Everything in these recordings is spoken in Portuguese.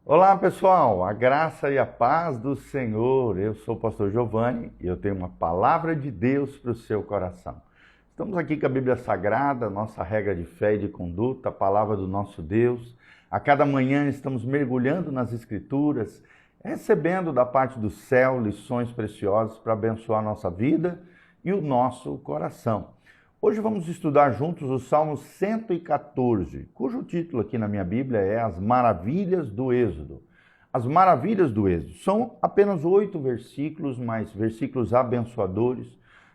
Olá pessoal, a graça e a paz do Senhor. Eu sou o pastor Giovanni e eu tenho uma palavra de Deus para o seu coração. Estamos aqui com a Bíblia Sagrada, nossa regra de fé e de conduta, a palavra do nosso Deus. A cada manhã estamos mergulhando nas Escrituras, recebendo da parte do céu lições preciosas para abençoar a nossa vida e o nosso coração. Hoje vamos estudar juntos o Salmo 114, cujo título aqui na minha Bíblia é As Maravilhas do Êxodo. As Maravilhas do Êxodo são apenas 8 versículos, mas versículos abençoadores,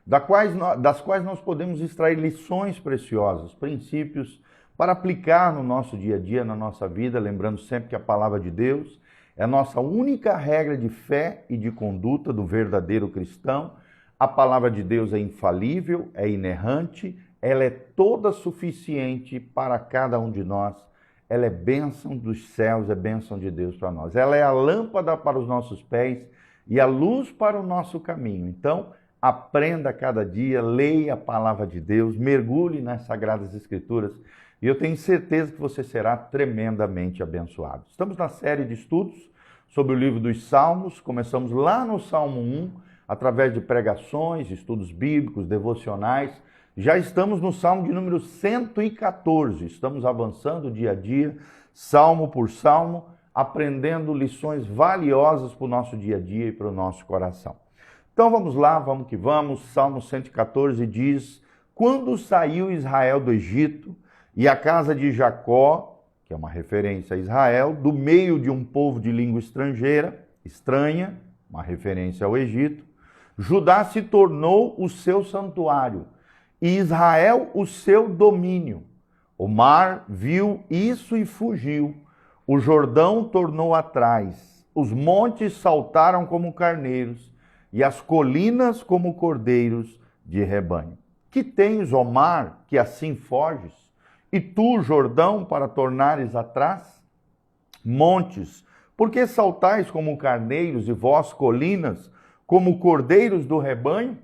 das quais nós podemos extrair lições preciosas, princípios para aplicar no nosso dia a dia, na nossa vida, lembrando sempre que a palavra de Deus é a nossa única regra de fé e de conduta do verdadeiro cristão. A palavra de Deus é infalível, é inerrante, ela é toda suficiente para cada um de nós. Ela é bênção dos céus, é bênção de Deus para nós. Ela é a lâmpada para os nossos pés e a luz para o nosso caminho. Então, aprenda cada dia, leia a palavra de Deus, mergulhe nas Sagradas Escrituras e eu tenho certeza que você será tremendamente abençoado. Estamos na série de estudos sobre o livro dos Salmos, começamos lá no Salmo 1, através de pregações, estudos bíblicos, devocionais. Já estamos no Salmo de número 114. Estamos avançando dia a dia, salmo por salmo, aprendendo lições valiosas para o nosso dia a dia e para o nosso coração. Então vamos lá, vamos que vamos. Salmo 114 diz: Quando saiu Israel do Egito e a casa de Jacó, que é uma referência a Israel, do meio de um povo de língua estranha, uma referência ao Egito, Judá se tornou o seu santuário e Israel o seu domínio. O mar viu isso e fugiu. O Jordão tornou atrás. Os montes saltaram como carneiros e as colinas como cordeiros de rebanho. Que tens, ó mar, que assim foges? E tu, Jordão, para tornares atrás? Montes, por que saltais como carneiros e vós, colinas, como cordeiros do rebanho?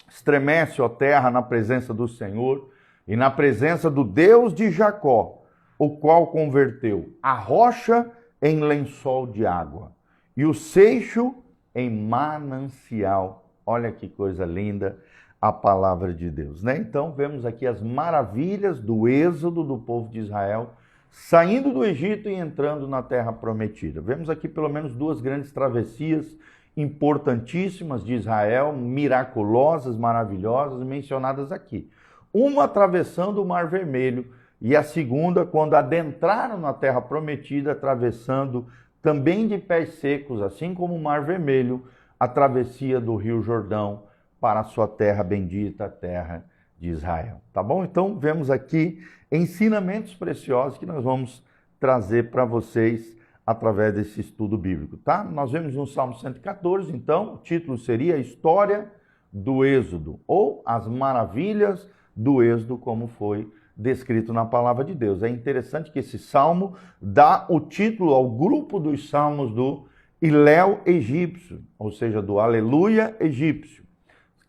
Estremece, ó terra, na presença do Senhor e na presença do Deus de Jacó, o qual converteu a rocha em lençol de água e o seixo em manancial. Olha que coisa linda a palavra de Deus, né? Então vemos aqui as maravilhas do êxodo do povo de Israel, saindo do Egito e entrando na terra prometida. Vemos aqui pelo menos 2 grandes travessias importantíssimas de Israel, miraculosas, maravilhosas, mencionadas aqui. Uma atravessando o Mar Vermelho e a segunda quando adentraram na Terra Prometida, atravessando também de pés secos, assim como o Mar Vermelho, a travessia do Rio Jordão para a sua terra bendita, a terra de Israel. Tá bom? Então vemos aqui ensinamentos preciosos que nós vamos trazer para vocês através desse estudo bíblico, tá? Nós vemos no Salmo 114, então, o título seria História do Êxodo, ou As Maravilhas do Êxodo, como foi descrito na palavra de Deus. É interessante que esse salmo dá o título ao grupo dos salmos do Iléu egípcio, ou seja, do Aleluia egípcio.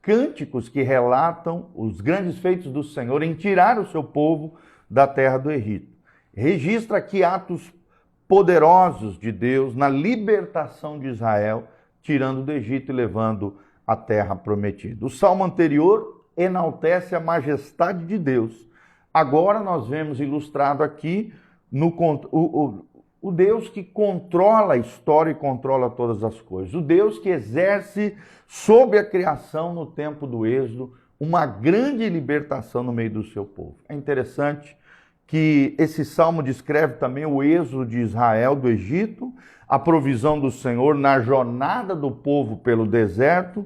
Cânticos que relatam os grandes feitos do Senhor em tirar o seu povo da terra do Egito. Registra aqui atos poderosos de Deus na libertação de Israel, tirando do Egito e levando à terra prometida. O salmo anterior enaltece a majestade de Deus. Agora nós vemos ilustrado aqui o Deus que controla a história e controla todas as coisas. O Deus que exerce sobre a criação no tempo do Êxodo uma grande libertação no meio do seu povo. É interessante que esse salmo descreve também o êxodo de Israel do Egito, a provisão do Senhor na jornada do povo pelo deserto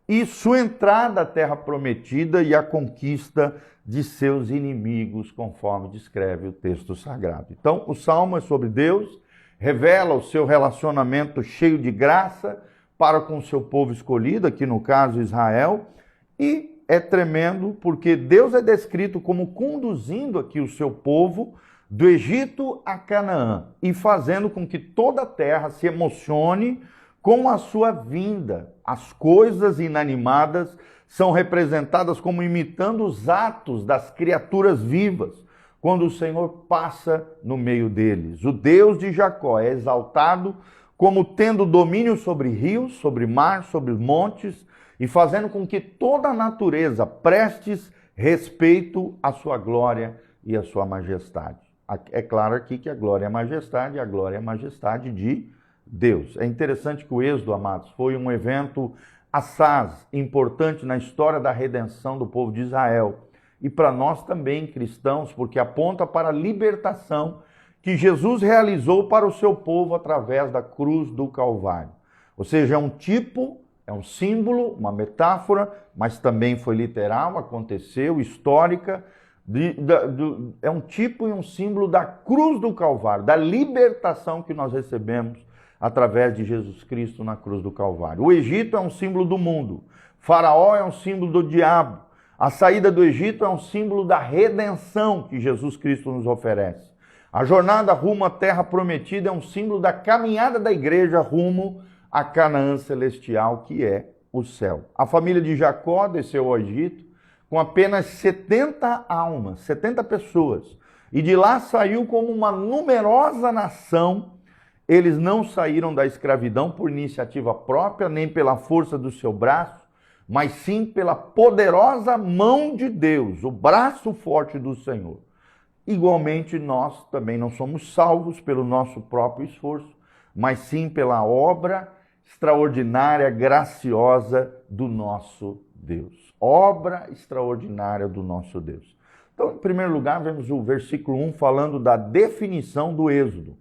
e sua entrada à terra prometida e a conquista de seus inimigos, conforme descreve o texto sagrado. Então, o salmo é sobre Deus, revela o seu relacionamento cheio de graça para com o seu povo escolhido, aqui no caso Israel, e é tremendo porque Deus é descrito como conduzindo aqui o seu povo do Egito a Canaã e fazendo com que toda a terra se emocione com a sua vinda. As coisas inanimadas são representadas como imitando os atos das criaturas vivas, quando o Senhor passa no meio deles. O Deus de Jacó é exaltado como tendo domínio sobre rios, sobre mar, sobre montes, e fazendo com que toda a natureza preste respeito à sua glória e à sua majestade. É claro aqui que a glória é a majestade de Deus. É interessante que o Êxodo, amados, foi um evento assaz importante na história da redenção do povo de Israel. E para nós também, cristãos, porque aponta para a libertação que Jesus realizou para o seu povo através da cruz do Calvário. Ou seja, é um tipo, é um símbolo, uma metáfora, mas também foi literal, aconteceu, histórica. É um tipo e um símbolo da cruz do Calvário, da libertação que nós recebemos através de Jesus Cristo na cruz do Calvário. O Egito é um símbolo do mundo. Faraó é um símbolo do diabo. A saída do Egito é um símbolo da redenção que Jesus Cristo nos oferece. A jornada rumo à terra prometida é um símbolo da caminhada da igreja rumo à Canaã celestial, que é o céu. A família de Jacó desceu ao Egito com apenas 70 almas, 70 pessoas. E de lá saiu como uma numerosa nação. Eles não saíram da escravidão por iniciativa própria, nem pela força do seu braço, mas sim pela poderosa mão de Deus, o braço forte do Senhor. Igualmente, nós também não somos salvos pelo nosso próprio esforço, mas sim pela obra extraordinária, graciosa do nosso Deus. Obra extraordinária do nosso Deus. Então, em primeiro lugar, vemos o versículo 1 falando da definição do Êxodo.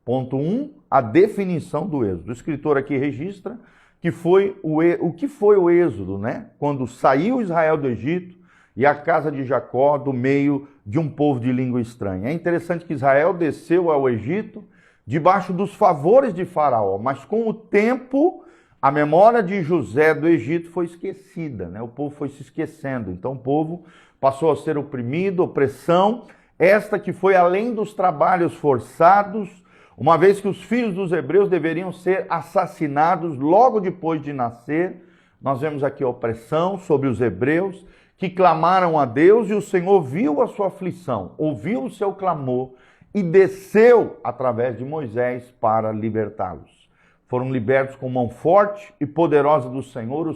Ponto 1, a definição do Êxodo. O escritor aqui registra que foi o que foi o Êxodo, né? Quando saiu Israel do Egito e a casa de Jacó do meio de um povo de língua estranha. É interessante que Israel desceu ao Egito debaixo dos favores de Faraó, mas com o tempo a memória de José do Egito foi esquecida, né? O povo foi se esquecendo, então o povo passou a ser oprimido, opressão, esta que foi além dos trabalhos forçados, uma vez que os filhos dos hebreus deveriam ser assassinados logo depois de nascer. Nós vemos aqui a opressão sobre os hebreus, que clamaram a Deus, e o Senhor viu a sua aflição, ouviu o seu clamor e desceu através de Moisés para libertá-los. Foram libertos com mão forte e poderosa do Senhor.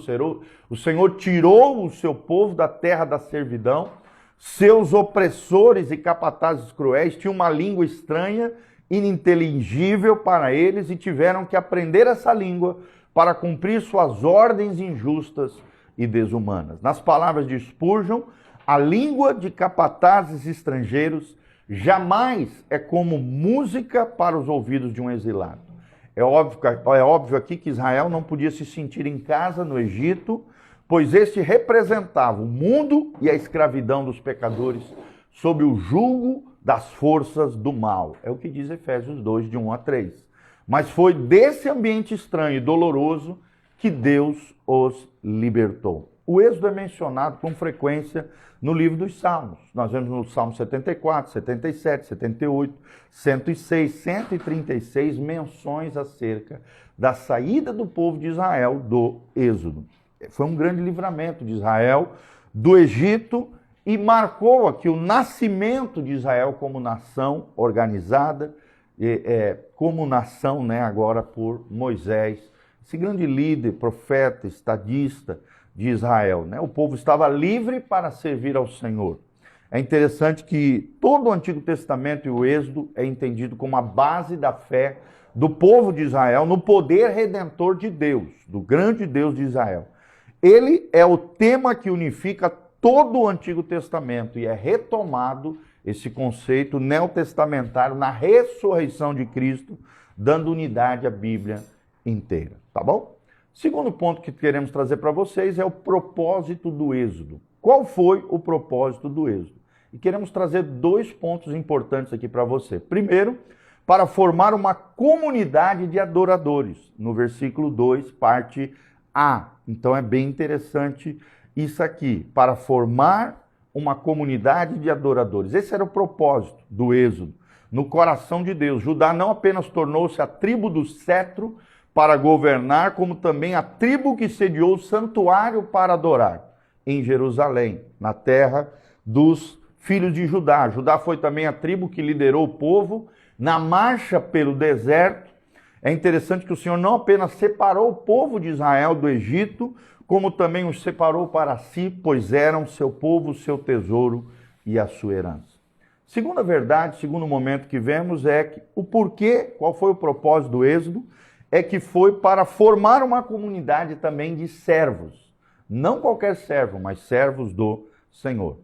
O Senhor tirou o seu povo da terra da servidão. Seus opressores e capatazes cruéis tinham uma língua estranha, ininteligível para eles, e tiveram que aprender essa língua para cumprir suas ordens injustas e desumanas. Nas palavras de Spurgeon, a língua de capatazes estrangeiros jamais é como música para os ouvidos de um exilado. É óbvio aqui que Israel não podia se sentir em casa no Egito, pois este representava o mundo e a escravidão dos pecadores sob o jugo das forças do mal. É o que diz Efésios 2, de 1 a 3. Mas foi desse ambiente estranho e doloroso que Deus os libertou. O Êxodo é mencionado com frequência no livro dos Salmos. Nós vemos no Salmo 74, 77, 78, 106, 136 menções acerca da saída do povo de Israel do Êxodo. Foi um grande livramento de Israel do Egito e marcou aqui o nascimento de Israel como nação organizada, como nação, né, agora por Moisés, esse grande líder, profeta, estadista de Israel, né? O povo estava livre para servir ao Senhor. É interessante que todo o Antigo Testamento e o Êxodo é entendido como a base da fé do povo de Israel no poder redentor de Deus, do grande Deus de Israel. Ele é o tema que unifica todo o Antigo Testamento e é retomado esse conceito neotestamentário na ressurreição de Cristo, dando unidade à Bíblia inteira, tá bom? Segundo ponto que queremos trazer para vocês é o propósito do Êxodo. Qual foi o propósito do Êxodo? E queremos trazer 2 pontos importantes aqui para você. Primeiro, para formar uma comunidade de adoradores, no versículo 2, parte A. Então é bem interessante isso aqui, para formar uma comunidade de adoradores. Esse era o propósito do Êxodo, no coração de Deus. Judá não apenas tornou-se a tribo do cetro para governar, como também a tribo que sediou o santuário para adorar em Jerusalém, na terra dos filhos de Judá. Judá foi também a tribo que liderou o povo na marcha pelo deserto. É interessante que o Senhor não apenas separou o povo de Israel do Egito, como também os separou para si, pois eram seu povo, seu tesouro e a sua herança. Segunda verdade, segundo momento que vemos é que o porquê, qual foi o propósito do êxodo, é que foi para formar uma comunidade também de servos. Não qualquer servo, mas servos do Senhor.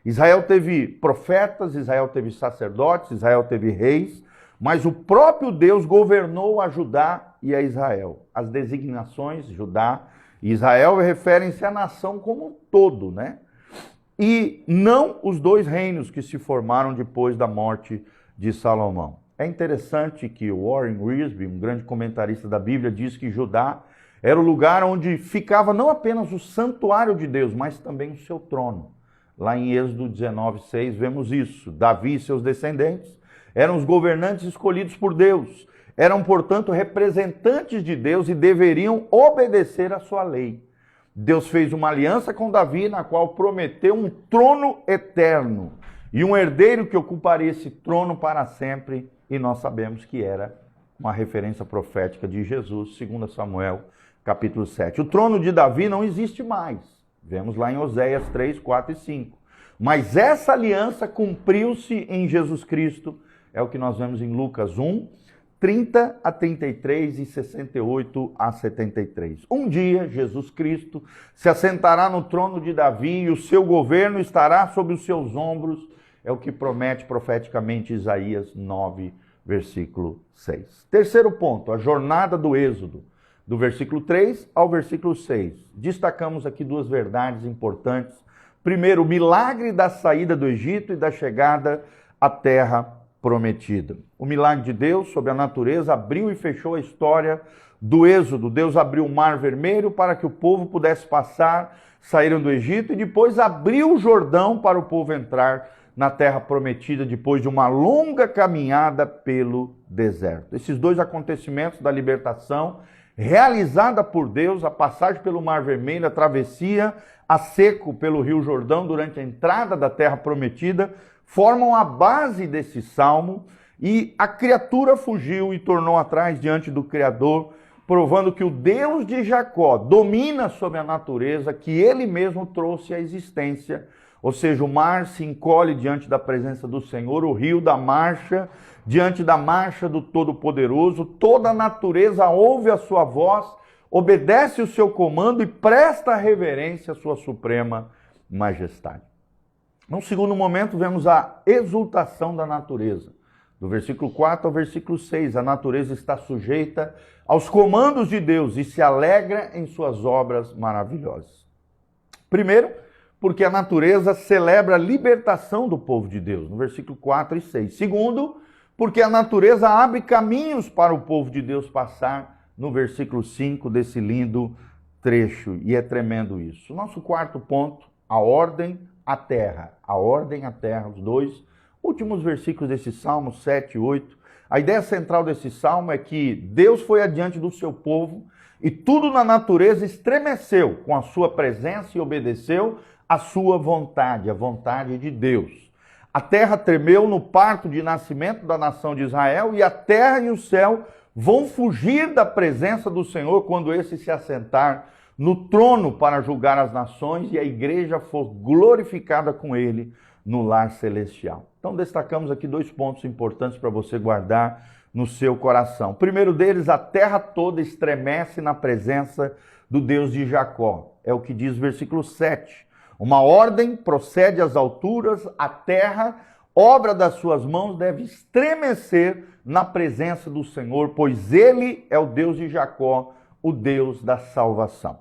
Israel teve profetas, Israel teve sacerdotes, Israel teve reis, mas o próprio Deus governou a Judá e a Israel. As designações Judá e Israel referem-se à nação como um todo, né? E não os dois reinos que se formaram depois da morte de Salomão. É interessante que Warren Wiersbe, um grande comentarista da Bíblia, diz que Judá era o lugar onde ficava não apenas o santuário de Deus, mas também o seu trono. Lá em Êxodo 19:6 vemos isso. Davi e seus descendentes eram os governantes escolhidos por Deus. Eram, portanto, representantes de Deus e deveriam obedecer à sua lei. Deus fez uma aliança com Davi, na qual prometeu um trono eterno e um herdeiro que ocuparia esse trono para sempre, e nós sabemos que era uma referência profética de Jesus, 2 Samuel, capítulo 7. O trono de Davi não existe mais, vemos lá em Oséias 3, 4 e 5. Mas essa aliança cumpriu-se em Jesus Cristo, é o que nós vemos em Lucas 1, 30 a 33 e 68 a 73. Um dia, Jesus Cristo se assentará no trono de Davi e o seu governo estará sobre os seus ombros. É o que promete profeticamente Isaías 9, versículo 6. Terceiro ponto, a jornada do Êxodo, do versículo 3 ao versículo 6. Destacamos aqui duas verdades importantes. Primeiro, o milagre da saída do Egito e da chegada à terra prometida. O milagre de Deus sobre a natureza abriu e fechou a história do Êxodo. Deus abriu o Mar Vermelho para que o povo pudesse passar, saíram do Egito, e depois abriu o Jordão para o povo entrar na terra prometida depois de uma longa caminhada pelo deserto. Esses dois acontecimentos da libertação, realizada por Deus, a passagem pelo Mar Vermelho, a travessia a seco pelo Rio Jordão durante a entrada da terra prometida, formam a base desse salmo. E a criatura fugiu e tornou atrás diante do Criador, provando que o Deus de Jacó domina sobre a natureza, que ele mesmo trouxe à existência. Ou seja, o mar se encolhe diante da presença do Senhor, o rio da marcha, diante da marcha do Todo-Poderoso. Toda a natureza ouve a sua voz, obedece o seu comando e presta reverência à sua suprema majestade. Num segundo momento, vemos a exultação da natureza. Do versículo 4 ao versículo 6, a natureza está sujeita aos comandos de Deus e se alegra em suas obras maravilhosas. Primeiro, porque a natureza celebra a libertação do povo de Deus, no versículo 4 e 6. Segundo, porque a natureza abre caminhos para o povo de Deus passar, no versículo 5 desse lindo trecho, e é tremendo isso. Nosso quarto ponto, a ordem à terra. A ordem à terra, os dois últimos versículos desse Salmo 7 e 8. A ideia central desse Salmo é que Deus foi adiante do seu povo e tudo na natureza estremeceu com a sua presença e obedeceu a sua vontade, a vontade de Deus. A terra tremeu no parto de nascimento da nação de Israel, e a terra e o céu vão fugir da presença do Senhor quando esse se assentar no trono para julgar as nações e a igreja for glorificada com ele no lar celestial. Então destacamos aqui dois pontos importantes para você guardar no seu coração. O primeiro deles, a terra toda estremece na presença do Deus de Jacó. É o que diz o versículo 7. Uma ordem procede às alturas, a terra, obra das suas mãos, deve estremecer na presença do Senhor, pois ele é o Deus de Jacó, o Deus da salvação.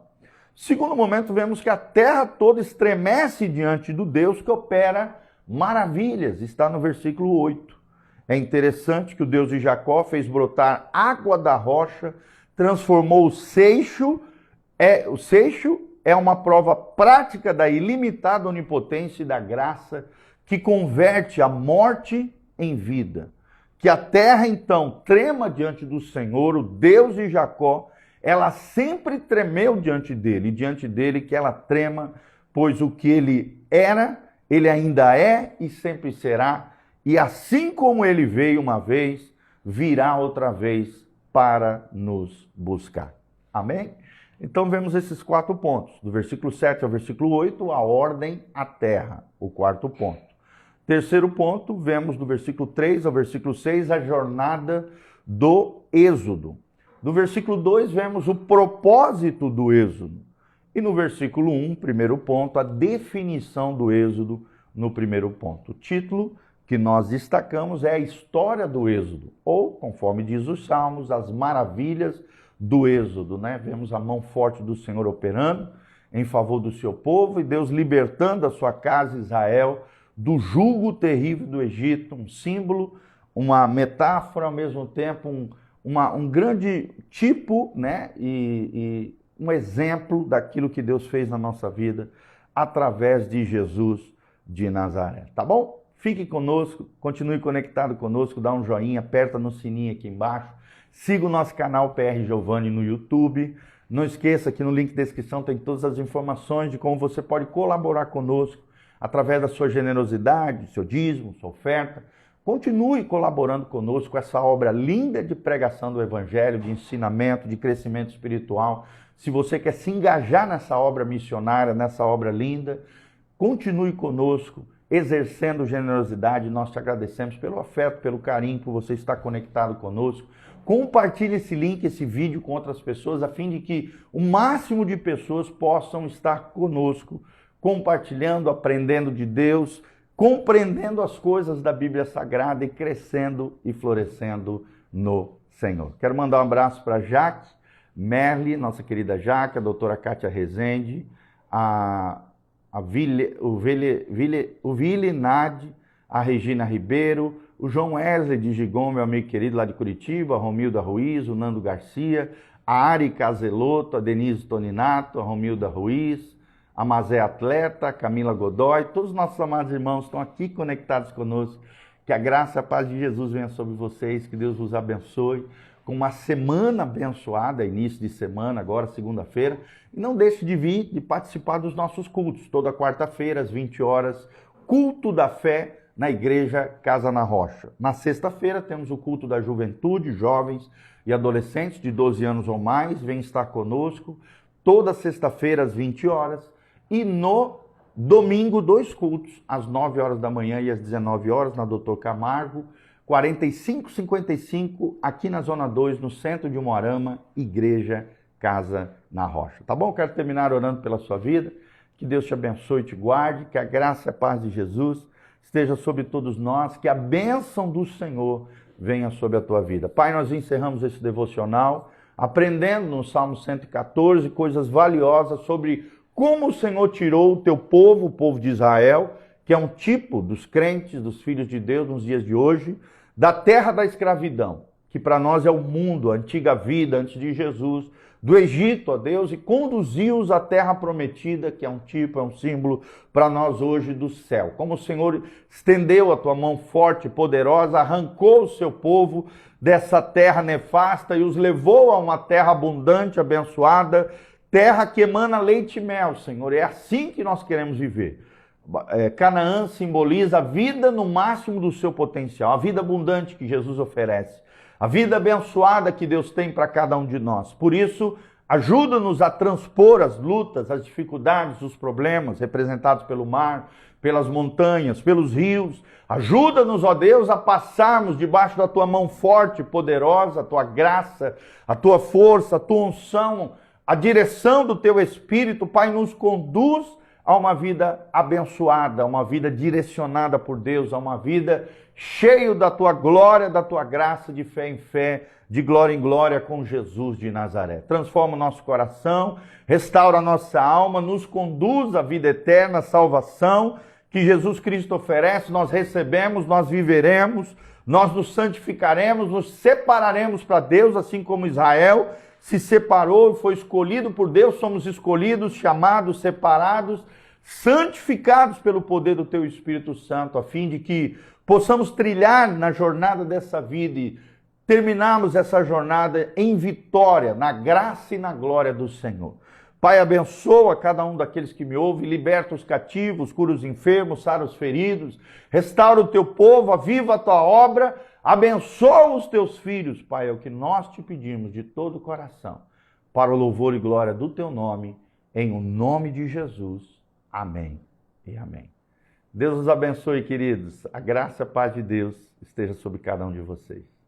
Segundo momento, vemos que a terra toda estremece diante do Deus que opera maravilhas. Está no versículo 8. É interessante que o Deus de Jacó fez brotar água da rocha, transformou o seixo. O seixo é uma prova prática da ilimitada onipotência e da graça que converte a morte em vida. Que a terra, então, trema diante do Senhor, o Deus de Jacó. Ela sempre tremeu diante dele, e diante dele que ela trema, pois o que ele era Ele ainda é e sempre será, e assim como ele veio uma vez, virá outra vez para nos buscar. Amém? Então vemos esses 4 pontos. Do versículo 7 ao versículo 8, a ordem à terra, o 4º ponto. Terceiro ponto, vemos do versículo 3 ao versículo 6, a jornada do êxodo. No versículo 2, vemos o propósito do êxodo. E no versículo 1, primeiro ponto, a definição do êxodo no primeiro ponto. O título que nós destacamos é a história do êxodo, ou, conforme diz os Salmos, as maravilhas do êxodo, né? Vemos a mão forte do Senhor operando em favor do seu povo e Deus libertando a sua casa Israel do jugo terrível do Egito, um símbolo, uma metáfora, ao mesmo tempo um grande tipo, né? E um exemplo daquilo que Deus fez na nossa vida através de Jesus de Nazaré, tá bom? Fique conosco, continue conectado conosco, dá um joinha, aperta no sininho aqui embaixo, siga o nosso canal PR Giovanni no YouTube. Não esqueça que no link de descrição tem todas as informações de como você pode colaborar conosco através da sua generosidade, seu dízimo, sua oferta. Continue colaborando conosco com essa obra linda de pregação do Evangelho, de ensinamento, de crescimento espiritual. Se você quer se engajar nessa obra missionária, nessa obra linda, continue conosco, exercendo generosidade. Nós te agradecemos pelo afeto, pelo carinho por você estar conectado conosco. Compartilhe esse link, esse vídeo com outras pessoas, a fim de que o máximo de pessoas possam estar conosco, compartilhando, aprendendo de Deus, compreendendo as coisas da Bíblia Sagrada e crescendo e florescendo no Senhor. Quero mandar um abraço para Jaque Merli, nossa querida Jaque, a doutora Kátia Rezende, o Vili Nadi, a Regina Ribeiro, o João Wesley de Gigon, meu amigo querido lá de Curitiba, a Romilda Ruiz, o Nando Garcia, a Ari Caseloto, a Denise Toninato, a Romilda Ruiz, a Mazé Atleta, a Camila Godoy, todos os nossos amados irmãos estão aqui conectados conosco. Que a graça e a paz de Jesus venha sobre vocês, que Deus os abençoe com uma semana abençoada, início de semana, agora segunda-feira. E não deixe de vir, de participar dos nossos cultos, toda quarta-feira às 20 horas, culto da fé na Igreja Casa na Rocha. Na sexta-feira temos o culto da juventude, jovens e adolescentes de 12 anos ou mais, vem estar conosco, toda sexta-feira às 20 horas. E no domingo, 2 cultos, às 9 horas da manhã e às 19 horas, na Doutor Camargo, 4555, aqui na Zona 2, no centro de Umuarama, Igreja Casa na Rocha. Tá bom? Quero terminar orando pela sua vida, que Deus te abençoe e te guarde, que a graça e a paz de Jesus esteja sobre todos nós, que a bênção do Senhor venha sobre a tua vida. Pai, nós encerramos esse devocional, aprendendo no Salmo 114, coisas valiosas sobre como o Senhor tirou o teu povo, o povo de Israel, que é um tipo dos crentes, dos filhos de Deus nos dias de hoje, da terra da escravidão, que para nós é o mundo, a antiga vida antes de Jesus, do Egito, ó Deus, e conduziu-os à terra prometida, que é um tipo, é um símbolo para nós hoje do céu. Como o Senhor estendeu a tua mão forte e poderosa, arrancou o seu povo dessa terra nefasta e os levou a uma terra abundante, abençoada, terra que emana leite e mel, Senhor. É assim que nós queremos viver. Canaã simboliza a vida no máximo do seu potencial, a vida abundante que Jesus oferece, a vida abençoada que Deus tem para cada um de nós. Por isso, ajuda-nos a transpor as lutas, as dificuldades, os problemas representados pelo mar, pelas montanhas, pelos rios. Ajuda-nos, ó Deus, a passarmos debaixo da tua mão forte e poderosa, a tua graça, a tua força, a tua unção, a direção do teu Espírito. Pai, nos conduz a uma vida abençoada, a uma vida direcionada por Deus, a uma vida cheia da tua glória, da tua graça, de fé em fé, de glória em glória com Jesus de Nazaré. Transforma o nosso coração, restaura a nossa alma, nos conduz à vida eterna, à salvação que Jesus Cristo oferece. Nós recebemos, nós viveremos, nós nos santificaremos, nos separaremos para Deus, assim como Israel se separou e foi escolhido por Deus. Somos escolhidos, chamados, separados, santificados pelo poder do teu Espírito Santo, a fim de que possamos trilhar na jornada dessa vida e terminarmos essa jornada em vitória, na graça e na glória do Senhor. Pai, abençoa cada um daqueles que me ouvem, liberta os cativos, cura os enfermos, sara os feridos, restaura o teu povo, aviva a tua obra, abençoa os teus filhos, Pai, é o que nós te pedimos de todo o coração, para o louvor e glória do teu nome, em o nome de Jesus. Amém e amém. Deus os abençoe, queridos. A graça e a paz de Deus esteja sobre cada um de vocês.